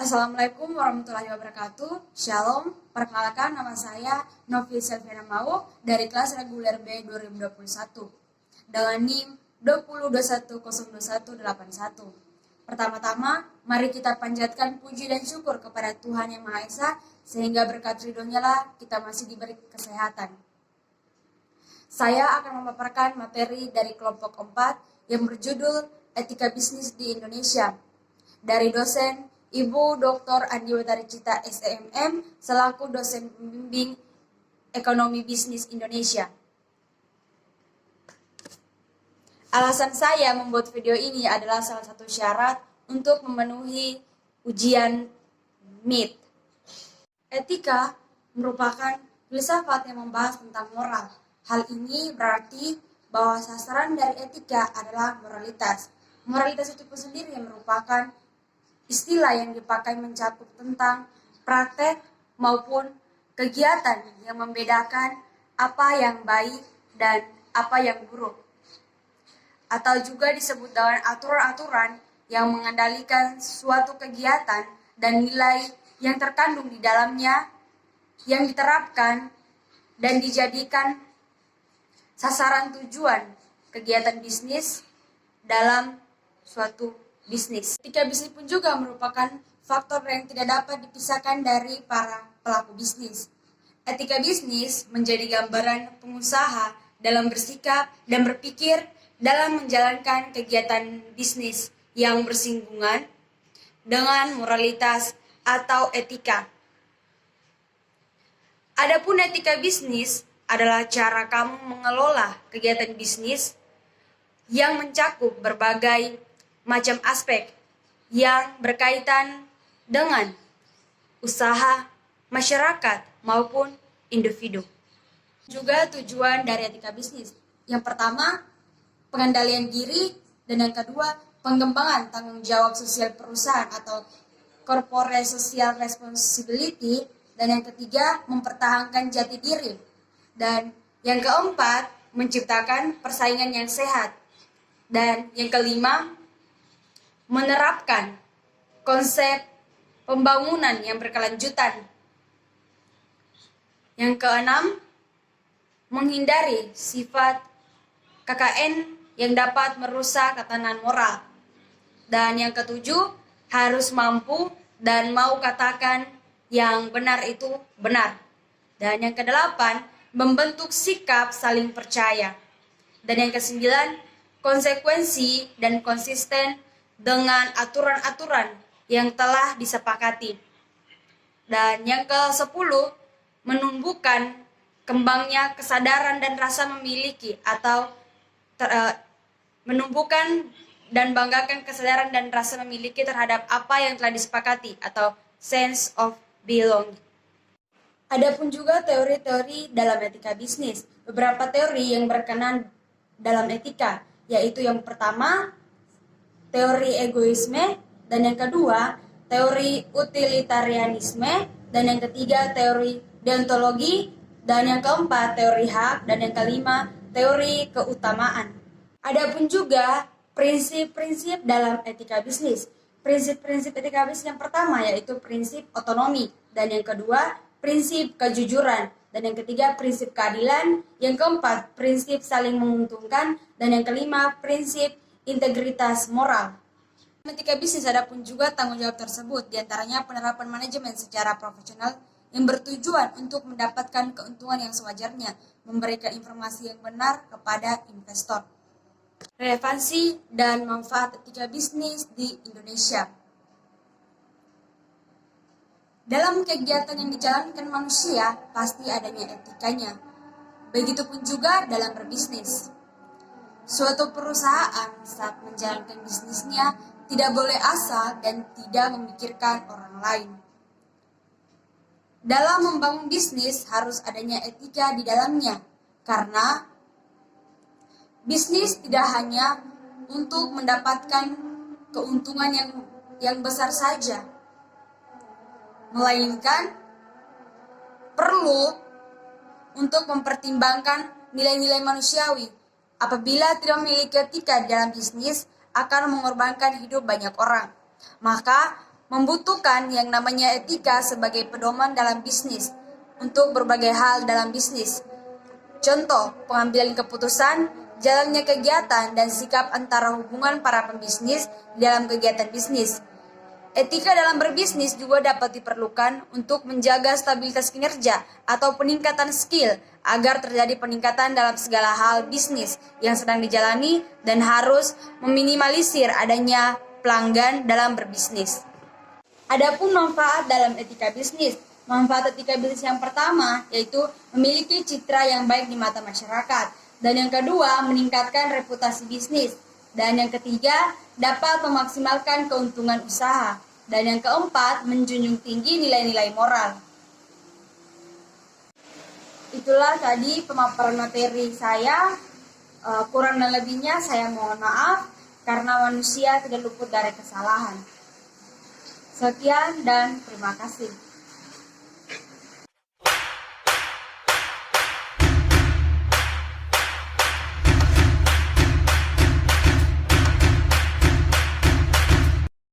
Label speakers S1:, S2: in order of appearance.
S1: Assalamualaikum warahmatullahi wabarakatuh. Shalom, perkenalkan nama saya Novi Selviana Mau dari kelas reguler B 2021 dengan NIM 2021022181. Pertama-tama, mari kita panjatkan puji dan syukur kepada Tuhan Yang Maha Esa sehingga berkat ridho-Nya lah kita masih diberi kesehatan. Saya akan memaparkan materi dari kelompok 4 yang berjudul Etika Bisnis di Indonesia dari dosen Ibu Dr. Andiwatari Cita SEMM selaku dosen pembimbing Ekonomi Bisnis Indonesia. Alasan saya membuat video ini adalah salah satu syarat untuk memenuhi ujian MIT. Etika merupakan filsafat yang membahas tentang moral. Hal ini berarti bahwa sasaran dari etika adalah moralitas. Moralitas itu pun sendiri yang merupakan istilah yang dipakai mencakup tentang praktek maupun kegiatan yang membedakan apa yang baik dan apa yang buruk. Atau juga disebut dengan aturan-aturan yang mengendalikan suatu kegiatan dan nilai yang terkandung di dalamnya yang diterapkan dan dijadikan sasaran tujuan kegiatan bisnis dalam suatu bisnis. Etika bisnis pun juga merupakan faktor yang tidak dapat dipisahkan dari para pelaku bisnis. Etika bisnis menjadi gambaran pengusaha dalam bersikap dan berpikir dalam menjalankan kegiatan bisnis yang bersinggungan dengan moralitas atau etika. Adapun etika bisnis adalah cara kamu mengelola kegiatan bisnis yang mencakup berbagai macam aspek yang berkaitan dengan usaha, masyarakat, maupun individu. Juga tujuan dari etika bisnis. Yang pertama, pengendalian diri, dan yang kedua, pengembangan tanggung jawab sosial perusahaan atau corporate social responsibility, dan yang ketiga, mempertahankan jati diri. Dan yang keempat, menciptakan persaingan yang sehat. Dan yang kelima, menerapkan konsep pembangunan yang berkelanjutan. Yang keenam, menghindari sifat KKN yang dapat merusak tatanan moral. Dan yang ketujuh, harus mampu dan mau katakan yang benar itu benar. Dan yang kedelapan, membentuk sikap saling percaya. Dan yang kesembilan, konsekuensi dan konsisten dengan aturan-aturan yang telah disepakati. Dan yang ke-10, menumbuhkan kembangnya kesadaran dan rasa memiliki atau menumbuhkan dan banggakan kesadaran dan rasa memiliki terhadap apa yang telah disepakati atau sense of belonging. Adapun juga teori-teori dalam etika bisnis. Beberapa teori yang berkenan dalam etika, yaitu yang pertama, teori egoisme, dan yang kedua, teori utilitarianisme, dan yang ketiga, teori deontologi, dan yang keempat, teori hak, dan yang kelima, teori keutamaan. Adapun juga prinsip-prinsip dalam etika bisnis. Prinsip-prinsip etika bisnis yang pertama yaitu prinsip otonomi, dan yang kedua, prinsip kejujuran, dan yang ketiga, prinsip keadilan, yang keempat, prinsip saling menguntungkan, dan yang kelima, prinsip integritas moral. Etika bisnis adapun juga tanggung jawab tersebut, diantaranya penerapan manajemen secara profesional yang bertujuan untuk mendapatkan keuntungan yang sewajarnya, memberikan informasi yang benar kepada investor. Relevansi dan manfaat etika bisnis di Indonesia. Dalam kegiatan yang dijalankan manusia, pasti adanya etikanya. Begitupun juga dalam berbisnis. Suatu perusahaan saat menjalankan bisnisnya tidak boleh asal dan tidak memikirkan orang lain. Dalam membangun bisnis harus adanya etika di dalamnya, karena bisnis tidak hanya untuk mendapatkan keuntungan yang besar saja, melainkan perlu untuk mempertimbangkan nilai-nilai manusiawi. Apabila tidak memiliki etika dalam bisnis, akan mengorbankan hidup banyak orang. Maka, membutuhkan yang namanya etika sebagai pedoman dalam bisnis untuk berbagai hal dalam bisnis. Contoh, pengambilan keputusan, jalannya kegiatan, dan sikap antara hubungan para pembisnis dalam kegiatan bisnis. Etika dalam berbisnis juga dapat diperlukan untuk menjaga stabilitas kinerja atau peningkatan skill agar terjadi peningkatan dalam segala hal bisnis yang sedang dijalani dan harus meminimalisir adanya pelanggan dalam berbisnis. Adapun manfaat dalam etika bisnis. Manfaat etika bisnis yang pertama yaitu memiliki citra yang baik di mata masyarakat. Dan yang kedua, meningkatkan reputasi bisnis. Dan yang ketiga, dapat memaksimalkan keuntungan usaha. Dan yang keempat, menjunjung tinggi nilai-nilai moral. Itulah tadi pemaparan materi saya. Kurang dan lebihnya saya mohon maaf karena manusia tidak luput dari kesalahan. Sekian dan terima kasih.